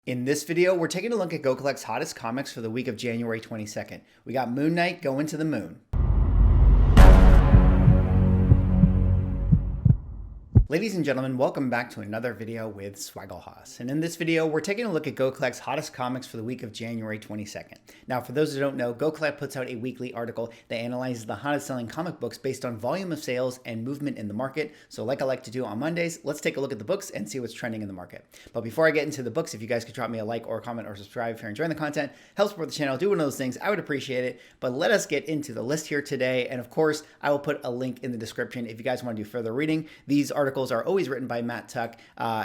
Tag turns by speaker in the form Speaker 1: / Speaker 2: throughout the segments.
Speaker 1: In this video, we're taking a look at GoCollect's hottest comics for the week of January 22nd. We got Moon Knight going to the moon. Ladies and gentlemen, welcome back to another video with Swaggle. And in this video, we're taking a look at GoCollect's hottest comics for the week of January 22nd. Now, for those who don't know, GoCollect puts out a weekly article that analyzes the hottest selling comic books based on volume of sales and movement in the market. So like I like to do on Mondays, let's take a look at the books and see what's trending in the market. But before I get into the books, if you guys could drop me a like or a comment or subscribe if you're enjoying the content, help support the channel, do one of those things, I would appreciate it. But let us get into the list here today. And of course, I will put a link in the description if you guys want to do further reading. These articles are always written by Matt Tuck.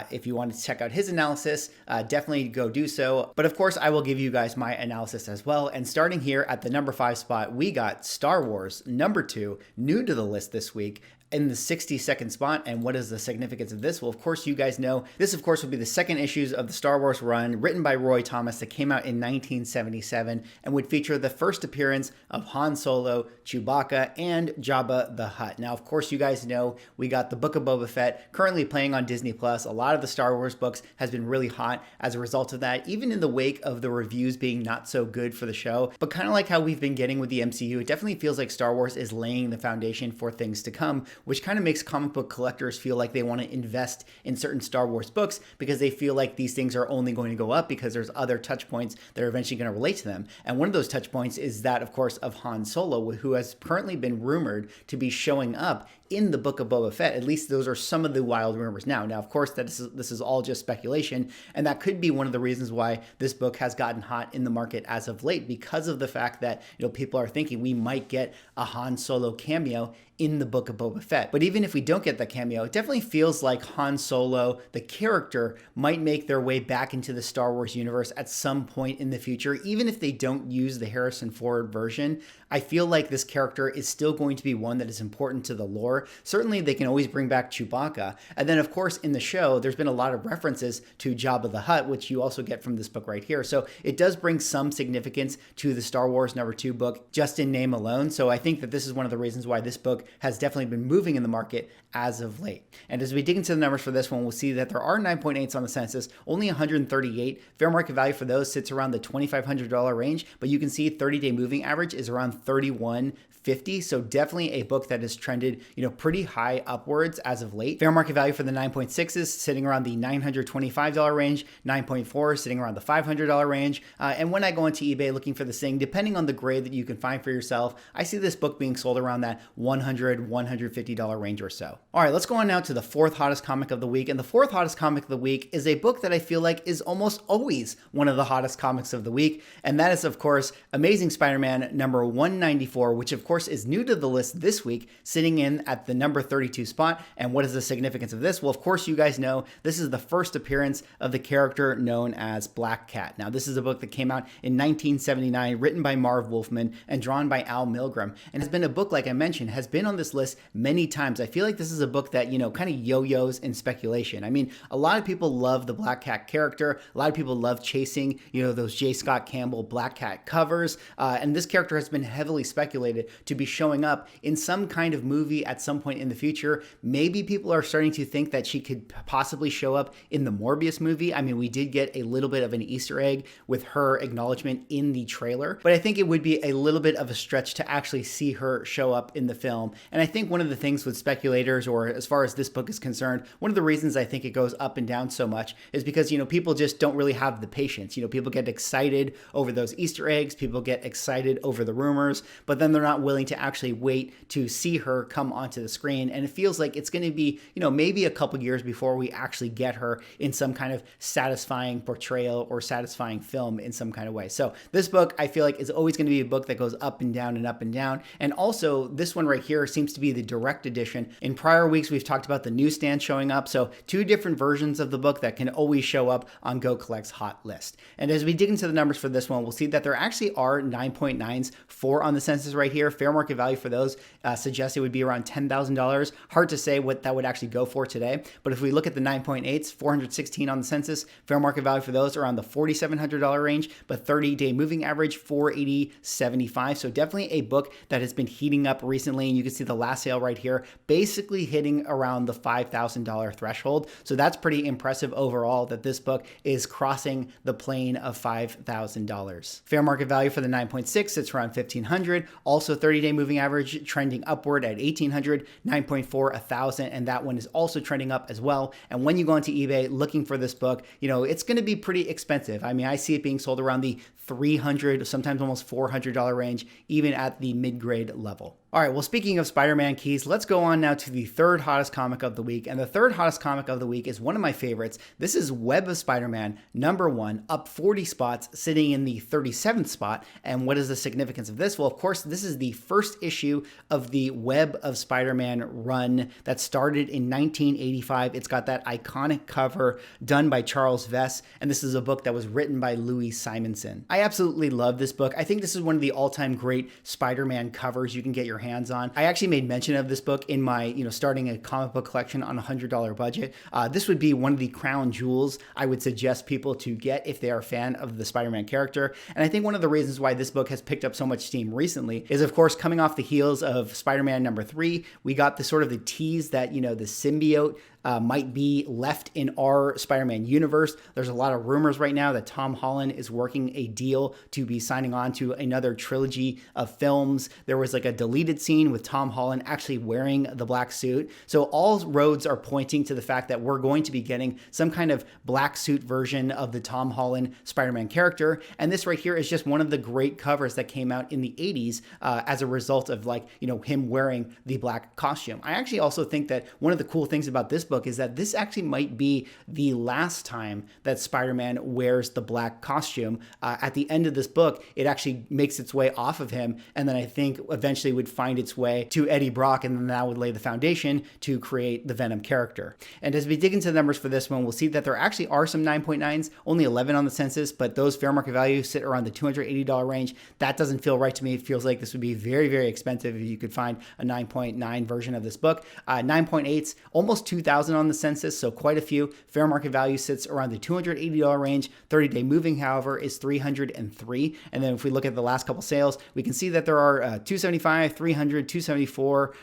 Speaker 1: If you want to check out his analysis, definitely go do so. But of course, I will give you guys my analysis as well. And starting here at the number 5 spot, we got Star Wars number 2, new to the list this week, in the 62nd spot. And what is the significance of this? Well, of course, you guys know this, of course, will be the second issues of the Star Wars run written by Roy Thomas that came out in 1977 and would feature the first appearance of Han Solo, Chewbacca, and Jabba the Hutt. Now, of course, you guys know we got the Book of Boba Fett currently playing on Disney Plus. A lot of the Star Wars books has been really hot as a result of that, even in the wake of the reviews being not so good for the show. But kind of like how we've been getting with the MCU, it definitely feels like Star Wars is laying the foundation for things to come, which kind of makes comic book collectors feel like they want to invest in certain Star Wars books because they feel like these things are only going to go up because there's other touch points that are eventually going to relate to them. And one of those touch points is that, of course, of Han Solo, who has currently been rumored to be showing up in the Book of Boba Fett. At least those are some of the wild rumors now. Now, of course, this is all just speculation, and that could be one of the reasons why this book has gotten hot in the market as of late, because of the fact that people are thinking we might get a Han Solo cameo in the Book of Boba Fett. But even if we don't get that cameo, it definitely feels like Han Solo, the character, might make their way back into the Star Wars universe at some point in the future. Even if they don't use the Harrison Ford version, I feel like this character is still going to be one that is important to the lore. Certainly, they can always bring back Chewbacca. And then, of course, in the show, there's been a lot of references to Jabba the Hutt, which you also get from this book right here. So it does bring some significance to the Star Wars number 2 book, just in name alone. So I think that this is one of the reasons why this book has definitely been moving in the market as of late. And as we dig into the numbers for this one, we'll see that there are 9.8s on the census, only 138. Fair market value for those sits around the $2,500 range, but you can see 30-day moving average is around 31.50. So definitely a book that has trended, pretty high upwards as of late. Fair market value for the 9.6s sitting around the $925 range, 9.4 sitting around the $500 range. And when I go into eBay looking for this thing, depending on the grade that you can find for yourself, I see this book being sold around that $100, $150 range or so. All right, let's go on now to the 4th hottest comic of the week. And the 4th hottest comic of the week is a book that I feel like is almost always one of the hottest comics of the week. And that is, of course, Amazing Spider-Man number 194, which of course is new to the list this week, sitting in at the number 32 spot. And what is the significance of this? Well, of course, you guys know this is the first appearance of the character known as Black Cat. Now, this is a book that came out in 1979, written by Marv Wolfman and drawn by Al Milgrom, and has been a book, like I mentioned, has been on this list many times. I feel like this is a book that, kind of yo-yos in speculation. I mean, a lot of people love the Black Cat character. A lot of people love chasing, those J. Scott Campbell Black Cat covers. And this character has been heavily speculated to be showing up in some kind of movie at some point in the future. Maybe people are starting to think that she could possibly show up in the Morbius movie. I mean, we did get a little bit of an Easter egg with her acknowledgement in the trailer, but I think it would be a little bit of a stretch to actually see her show up in the film. And I think one of the things with speculators, or as far as this book is concerned, one of the reasons I think it goes up and down so much is because, people just don't really have the patience. People get excited over those Easter eggs, people get excited over the rumors, but then they're not willing to actually wait to see her come onto the screen. And it feels like it's going to be, maybe a couple years before we actually get her in some kind of satisfying portrayal or satisfying film in some kind of way. So this book, I feel like, is always going to be a book that goes up and down and up and down. And also, this one right here seems to be the direct edition. In prior weeks, we've talked about the newsstand showing up. So 2 different versions of the book that can always show up on GoCollect's hot list. And as we dig into the numbers for this one, we'll see that there actually are 9.9s, 4 on the census right here. Fair market value for those suggests it would be around $10,000. Hard to say what that would actually go for today. But if we look at the 9.8s, 416 on the census, fair market value for those around the $4,700 range, but 30-day moving average, $480.75. So definitely a book that has been heating up recently. And you can see the last sale right here, basically hitting around the $5,000 threshold. So that's pretty impressive overall that this book is crossing the plane of $5,000. Fair market value for the 9.6 sits around $1,500. Also 30-day moving average trending upward at $1,800, 9.4, $1,000, and that one is also trending up as well. And when you go onto eBay looking for this book, it's going to be pretty expensive. I mean, I see it being sold around the $300, sometimes almost $400 range, even at the mid-grade level. All right, well, speaking of Spider-Man keys, let's go on now to the third hottest comic of the week. And the third hottest comic of the week is one of my favorites. This is Web of Spider-Man, #1, up 40 spots, sitting in the 37th spot. And what is the significance of this? Well, of course, this is the first issue of the Web of Spider-Man run that started in 1985. It's got that iconic cover done by Charles Vess, and this is a book that was written by Louis Simonson. I absolutely love this book. I think this is one of the all-time great Spider-Man covers you can get your hands on. I actually made mention of this book in my, starting a comic book collection on a $100 budget. This would be one of the crown jewels I would suggest people to get if they are a fan of the Spider-Man character. And I think one of the reasons why this book has picked up so much steam recently is, of course, coming off the heels of Spider-Man #3, we got the tease that, the symbiote might be left in our Spider-Man universe. There's a lot of rumors right now that Tom Holland is working a deal to be signing on to another trilogy of films. There was like a deleted scene with Tom Holland actually wearing the black suit. So all roads are pointing to the fact that we're going to be getting some kind of black suit version of the Tom Holland Spider-Man character. And this right here is just one of the great covers that came out in the 80s as a result of him wearing the black costume. I actually also think that one of the cool things about this book is that this actually might be the last time that Spider-Man wears the black costume. At the end of this book, it actually makes its way off of him, and then I think eventually would find its way to Eddie Brock, and then that would lay the foundation to create the Venom character. And as we dig into the numbers for this one, we'll see that there actually are some 9.9s, only 11 on the census, but those fair market values sit around the $280 range. That doesn't feel right to me. It feels like this would be very, very expensive if you could find a 9.9 version of this book. 9.8s, almost 2,000 on the census, so quite a few. Fair market value sits around the $280 range. 30-day moving, however, is 303. And then if we look at the last couple sales, we can see that there are 275, 300, 274,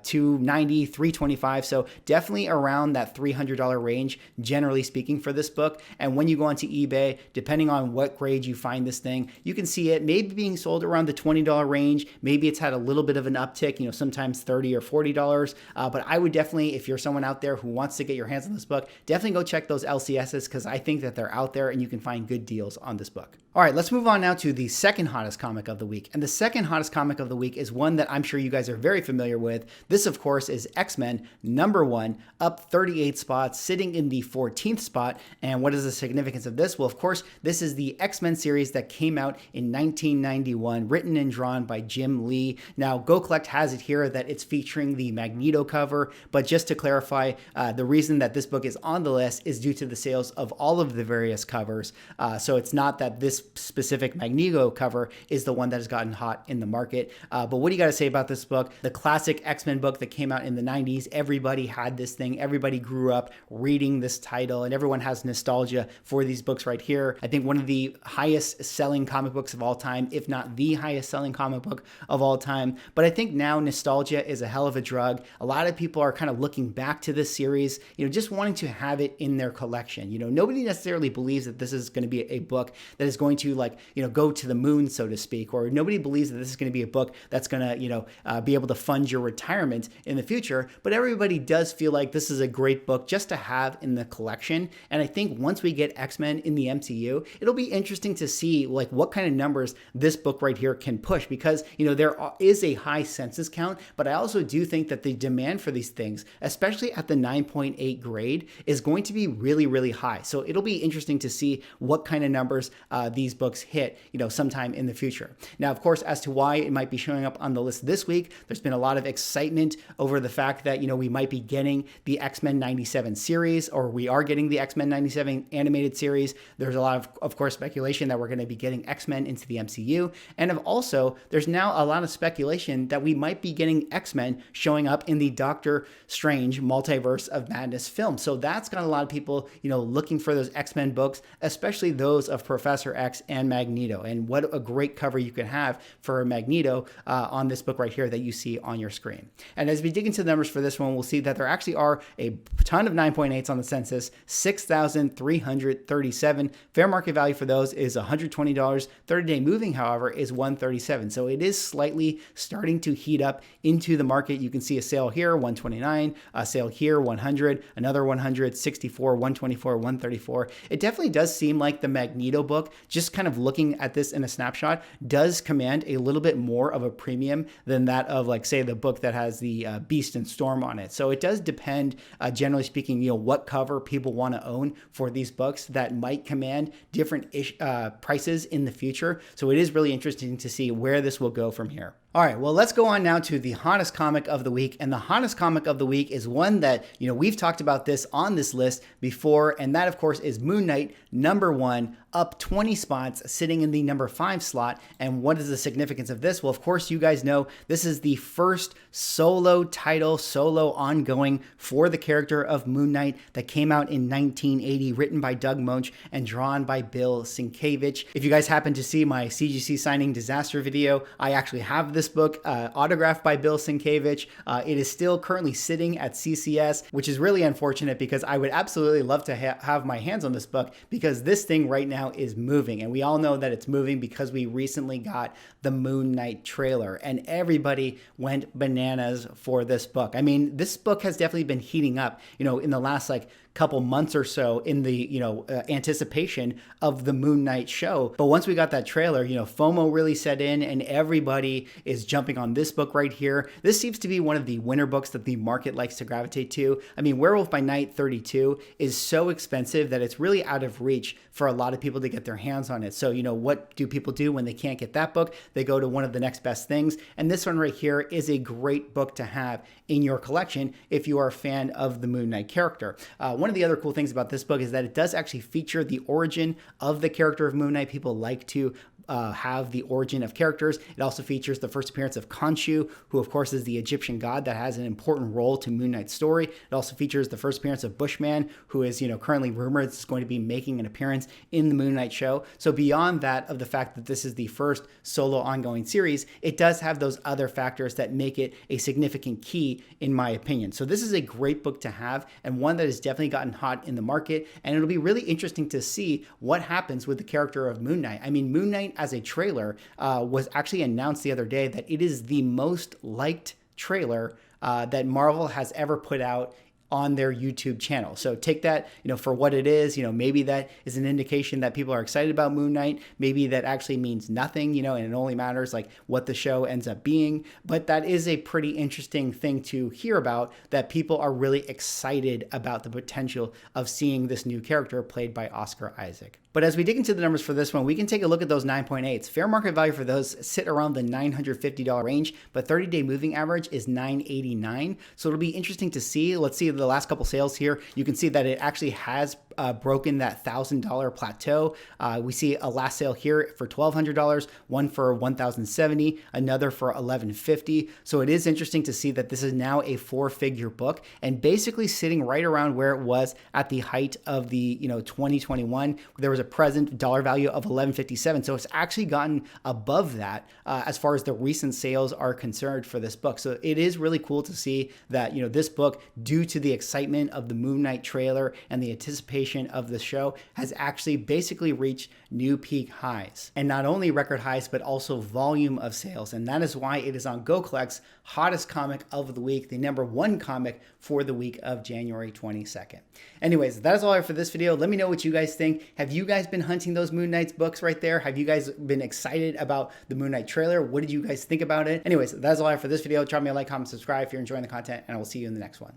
Speaker 1: 290, 325. So definitely around that $300 range, generally speaking, for this book. And when you go onto eBay, depending on what grade you find this thing, you can see it maybe being sold around the $20 range. Maybe it's had a little bit of an uptick, sometimes $30 or $40. But I would definitely, if you're someone out there who wants to get your hands on this book, definitely go check those LCSs because I think that they're out there and you can find good deals on this book. All right, let's move on now to the second hottest comic of the week. And the second hottest comic of the week is one that I'm sure you guys are very familiar with. This, of course, is X-Men #1, up 38 spots, sitting in the 14th spot. And what is the significance of this? Well, of course, this is the X-Men series that came out in 1991, written and drawn by Jim Lee. Now, Go Collect has it here that it's featuring the Magneto cover, but just to clarify, the reason that this book is on the list is due to the sales of all of the various covers. So it's not that this specific Magneto cover is the one that has gotten hot in the market. But what do you got to say about this book? The classic X-Men book that came out in the 90s. Everybody had this thing. Everybody grew up reading this title, and everyone has nostalgia for these books right here. I think one of the highest selling comic books of all time, if not the highest selling comic book of all time. But I think now nostalgia is a hell of a drug. A lot of people are kind of looking back to this series, just wanting to have it in their collection. Nobody necessarily believes that this is going to be a book that is going to go to the moon, so to speak, or nobody believes that this is going to be a book that's going to, be able to fund your retirement in the future. But everybody does feel like this is a great book just to have in the collection. And I think once we get X-Men in the MCU, it'll be interesting to see what kind of numbers this book right here can push, because, there is a high census count, but I also do think that the demand for these things, especially at the 9.8 grade, is going to be really, really high. So it'll be interesting to see what kind of numbers these books hit, sometime in the future. Now, of course, as to why it might be showing up on the list this week, there's been a lot of excitement over the fact that, we might be getting the X-Men 97 series, or we are getting the X-Men 97 animated series. There's a lot of course, speculation that we're going to be getting X-Men into the MCU. And also, there's now a lot of speculation that we might be getting X-Men showing up in the Doctor Strange multiverse Multiverse of Madness film. So that's got a lot of people, looking for those X-Men books, especially those of Professor X and Magneto. And what a great cover you can have for Magneto on this book right here that you see on your screen. And as we dig into the numbers for this one, we'll see that there actually are a ton of 9.8s on the census, 6,337. Fair market value for those is $120. 30-day moving, however, is $137. So it is slightly starting to heat up into the market. You can see a sale here, $129, a sale here, $100, another $100, $64, $124, $134. It definitely does seem like the Magneto book, just kind of looking at this in a snapshot, does command a little bit more of a premium than that of, like, say, the book that has the Beast and Storm on it. So it does depend, generally speaking, what cover people want to own for these books that might command different prices in the future. So it is really interesting to see where this will go from here. All right, well, let's go on now to the hottest comic of the week. And the hottest comic of the week is one that, we've talked about this on this list before. And that, of course, is Moon Knight #1, up 20 spots, sitting in the #5 slot. And what is the significance of this? Well, of course, you guys know this is the first solo title, solo ongoing for the character of Moon Knight that came out in 1980, written by Doug Moench and drawn by Bill Sienkiewicz. If you guys happen to see my CGC signing disaster video, I actually have this book autographed by Bill Sienkiewicz. It is still currently sitting at CCS, which is really unfortunate because I would absolutely love to have my hands on this book, because this thing right now is moving. And we all know that it's moving because we recently got the Moon Knight trailer and everybody went bananas for this book. I mean, this book has definitely been heating up, in the last couple months or so in the anticipation of the Moon Knight show. But once we got that trailer, FOMO really set in and everybody is jumping on this book right here. This seems to be one of the winner books that the market likes to gravitate to. I mean, Werewolf by Night 32 is so expensive that it's really out of reach for a lot of people to get their hands on it. So, what do people do when they can't get that book? They go to one of the next best things. And this one right here is a great book to have in your collection if you are a fan of the Moon Knight character. One of the other cool things about this book is that it does actually feature the origin of the character of Moon Knight. People like to have the origin of characters. It also features the first appearance of Khonshu, who of course is the Egyptian god that has an important role to Moon Knight's story. It also features the first appearance of Bushman, who is currently rumored is going to be making an appearance in the Moon Knight show. So beyond that, of the fact that this is the first solo ongoing series, it does have those other factors that make it a significant key in my opinion. So this is a great book to have and one that has definitely gotten hot in the market, and it'll be really interesting to see what happens with the character of Moon Knight. I mean, Moon Knight as a trailer was actually announced the other day that it is the most liked trailer that Marvel has ever put out on their YouTube channel. So take that, for what it is. Maybe that is an indication that people are excited about Moon Knight. Maybe that actually means nothing, and it only matters like what the show ends up being. But that is a pretty interesting thing to hear about, that people are really excited about the potential of seeing this new character played by Oscar Isaac. But as we dig into the numbers for this one, we can take a look at those 9.8s. Fair market value for those sit around the $950 range, but 30-day moving average is $989. So it'll be interesting to see. Let's see the last couple sales here. You can see that it actually has broken that $1,000 plateau. We see a last sale here for $1,200, one for $1,070, another for $1,150. So it is interesting to see that this is now a 4-figure book and basically sitting right around where it was at the height of the 2021. There was a present dollar value of $1,157. So it's actually gotten above that as far as the recent sales are concerned for this book. So it is really cool to see that this book, due to the excitement of the Moon Knight trailer and the anticipation of the show, has actually basically reached new peak highs. And not only record highs, but also volume of sales. And that is why it is on Go Collect's hottest comic of the week, the #1 comic for the week of January 22nd. Anyways, that is all I have for this video. Let me know what you guys think. Have you guys been hunting those Moon Knight's books right there? Have you guys been excited about the Moon Knight trailer? What did you guys think about it? Anyways, that is all I have for this video. Drop me a like, comment, subscribe if you're enjoying the content, and I will see you in the next one.